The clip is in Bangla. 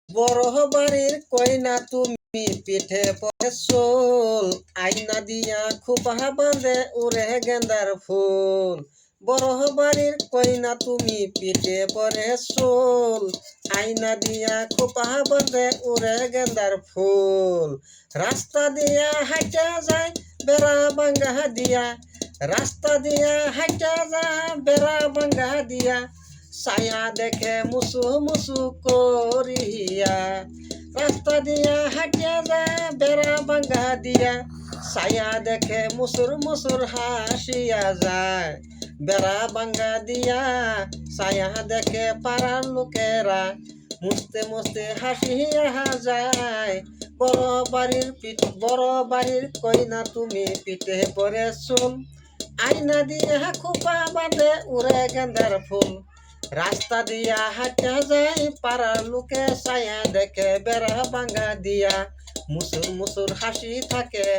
বড় বাড়ির কইনা তুমি পিঠে পরে চোল, আইনা দিয়া খোপা বাঁধে উড়ে গেন্দার ফুল। বড় বাড়ির কইনা তুমি পিঠে পরে চোল, আইনা দিয়া খোপা বাঁধে উড়ে গেন্দার ফুল। রাস্তা দিয়া হাইটা যায় বেড়া বাঙ্গা দিয়া, রাস্তা দিয়া হাইটা যায় বেড়া বাঙ্গা দিয়া, ছায়া দেখে মুসু মুসু করিয়া। রাস্তা দিয়া হাঁটিয়া যায় বেড়া বাঙ্গা দিয়া, ছায়া দেখে মুসুর মুসুর হাসিয়া যায়। বেড়া বাঙ্গা দিয়া ছায়া দেখে পাড়ার লোকেরা, মুছতে মুছতে হাসিয়া যায়। বড় বাড়ির কইনা তুমি পিঠে পরে চুল, আইনা দিয়ে খোপা বাঁধে উড়ে গেন্দার ফুল। রাস্তা দিয়া হাঁটা যায় পাড়ার লোকে, ছায়া দেখে বেড়া বাঙ্গা দিয়া মুসুর মুসুর হাসি থাকে।